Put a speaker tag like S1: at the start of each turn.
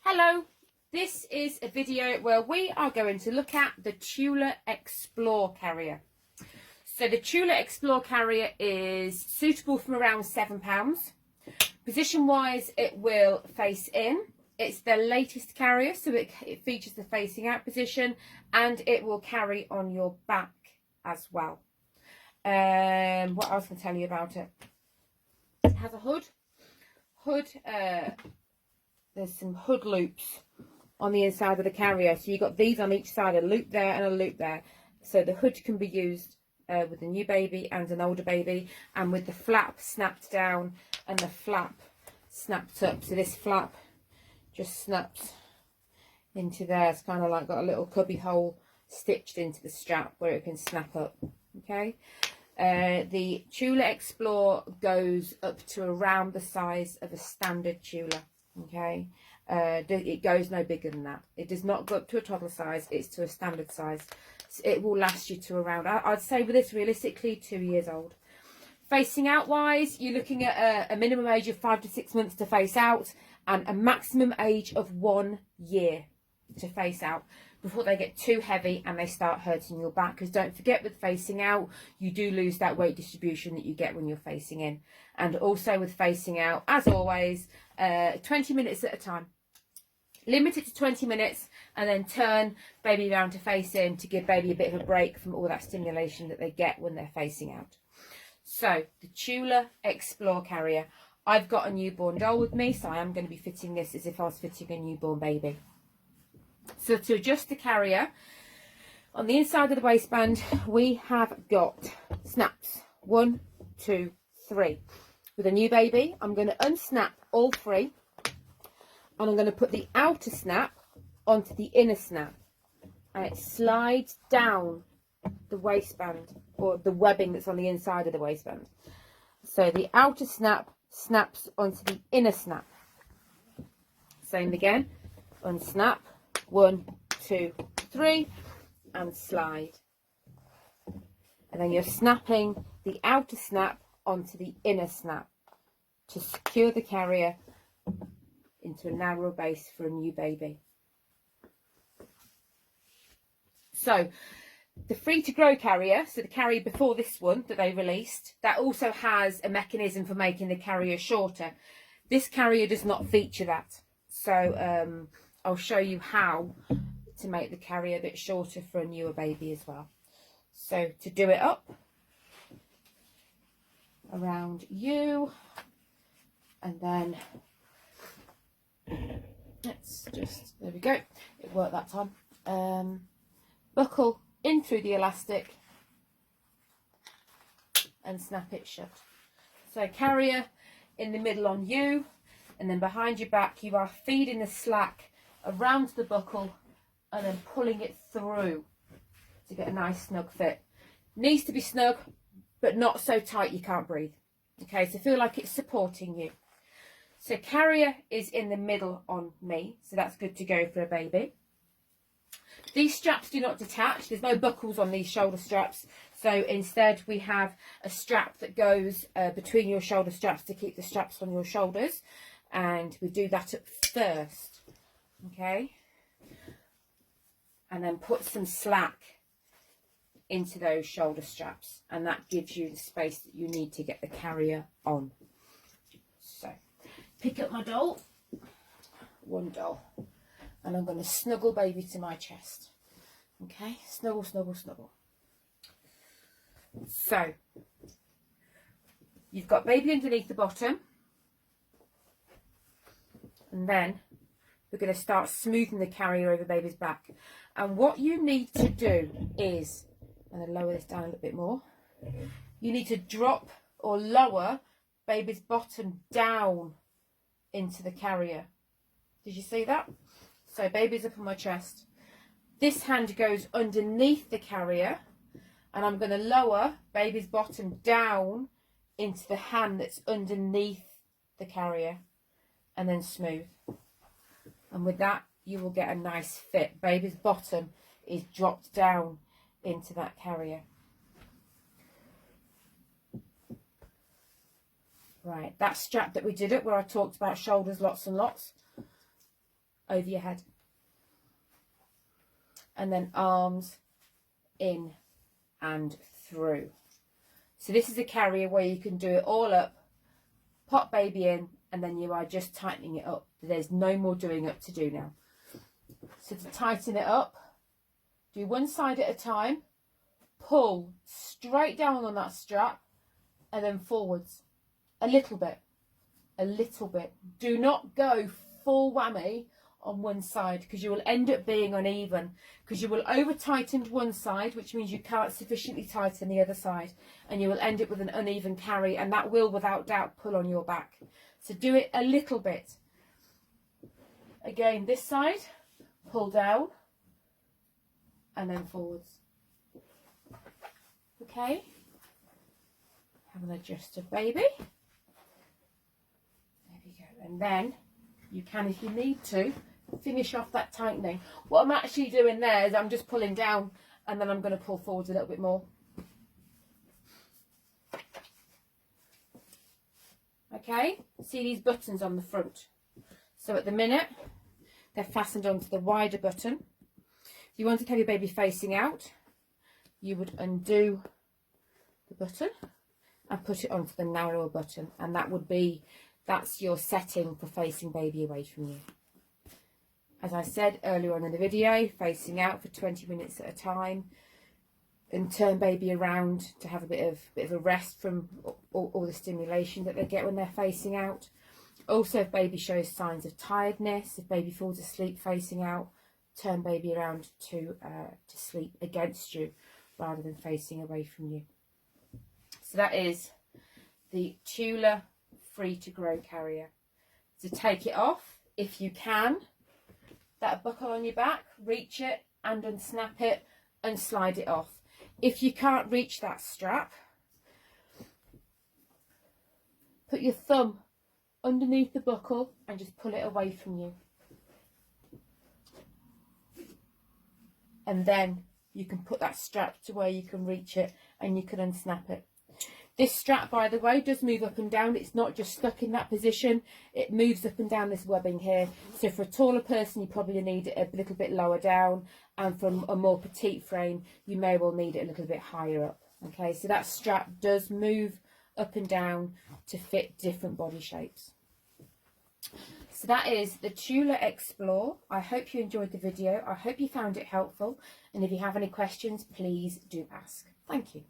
S1: Hello, this is a video where we are going to look at the Tula Explore carrier. So the Tula Explore carrier is suitable from around £7. Position wise, it will face in. It's the latest carrier, so it features the facing out position, and it will carry on your back as well. What else can I tell you about it? It has a hood. There's some hood loops on the inside of the carrier. So you've got these on each side, a loop there and a loop there. So the hood can be used with a new baby and an older baby, and with the flap snapped down and the flap snapped up. So this flap just snaps into there. It's kind of like got a little cubby hole stitched into the strap where it can snap up. Okay. The Tula Explore goes up to around the size of a standard Tula. Okay, it goes no bigger than that. It does not go up to a toddler size, it's to a standard size. So it will last you to around, I'd say with this realistically, 2 years old. Facing out wise, you're looking at a minimum age of 5 to 6 months to face out, and a maximum age of 1 year to face out before they get too heavy and they start hurting your back. Because don't forget, with facing out, you do lose that weight distribution that you get when you're facing in. And also with facing out, as always, 20 minutes at a time. Limit it to 20 minutes and then turn baby around to face in to give baby a bit of a break from all that stimulation that they get when they're facing out. So the Tula Explore carrier. I've got a newborn doll with me, so I am going to be fitting this as if I was fitting a newborn baby. So to adjust the carrier, on the inside of the waistband, we have got snaps. 1, 2, 3. With a new baby, I'm going to unsnap all 3, and I'm going to put the outer snap onto the inner snap, and it slides down the waistband, or the webbing that's on the inside of the waistband. So the outer snap snaps onto the inner snap. Same again, unsnap, 1, 2, 3, and slide. And then you're snapping the outer snap onto the inner snap to secure the carrier into a narrow base for a new baby. So the free to grow carrier, so the carrier before this one that they released, that also has a mechanism for making the carrier shorter. This carrier does not feature that. So I'll show you how to make the carrier a bit shorter for a newer baby as well. So to do it up around you, and then let's just, there we go, it worked that time. Buckle in through the elastic and snap it shut. So carrier in the middle on you, and then behind your back you are feeding the slack around the buckle and then pulling it through to get a nice snug fit. Needs to be snug, but not so tight you can't breathe. Okay, so feel like it's supporting you. So carrier is in the middle on me, so that's good to go for a baby. These straps do not detach. There's no buckles on these shoulder straps. So instead we have a strap that goes between your shoulder straps to keep the straps on your shoulders. And we do that at first. Okay. And then put some slack into those shoulder straps. And that gives you the space that you need to get the carrier on. So pick up my doll. One doll. And I'm going to snuggle baby to my chest. Okay, snuggle, snuggle, snuggle. So, you've got baby underneath the bottom. And then we're going to start smoothing the carrier over baby's back. And what you need to do is, I'm going to lower this down a little bit more. You need to drop or lower baby's bottom down into the carrier. Did you see that? So baby's up on my chest. This hand goes underneath the carrier, and I'm going to lower baby's bottom down into the hand that's underneath the carrier, and then smooth. And with that, you will get a nice fit. Baby's bottom is dropped down into that carrier. Right, that strap that we did it, where I talked about shoulders lots and lots. over your head. And then arms in and through. So this is a carrier where you can do it all up, pop baby in, and then you are just tightening it up. There's no more doing up to do now. So to tighten it up, do one side at a time, pull straight down on that strap, and then forwards. A little bit. A little bit. Do not go full whammy on one side, because you will end up being uneven, because you will over tighten one side, which means you can't sufficiently tighten the other side, and you will end up with an uneven carry, and that will without doubt pull on your back. So do it a little bit. Again, this side, pull down and then forwards. Okay, have an adjusted baby. There we go. And then you can, if you need to, finish off that tightening. What I'm actually doing there is I'm just pulling down, and then I'm going to pull forwards a little bit more. Okay, see these buttons on the front. So at the minute, they're fastened onto the wider button. If you want to have your baby facing out, you would undo the button and put it onto the narrower button, and that's your setting for facing baby away from you. As I said earlier on in the video, facing out for 20 minutes at a time, and turn baby around to have a bit of a rest from all the stimulation that they get when they're facing out. Also, if baby shows signs of tiredness, if baby falls asleep facing out, turn baby around to sleep against you rather than facing away from you. So that is the Tula Free to Grow carrier. So take it off if you can. That buckle on your back, reach it and unsnap it and slide it off. If you can't reach that strap, put your thumb underneath the buckle and just pull it away from you. And then you can put that strap to where you can reach it and you can unsnap it. This strap, by the way, does move up and down. It's not just stuck in that position. It moves up and down this webbing here. So for a taller person, you probably need it a little bit lower down. And from a more petite frame, you may well need it a little bit higher up. Okay, so that strap does move up and down to fit different body shapes. So that is the Tula Explore. I hope you enjoyed the video. I hope you found it helpful. And if you have any questions, please do ask. Thank you.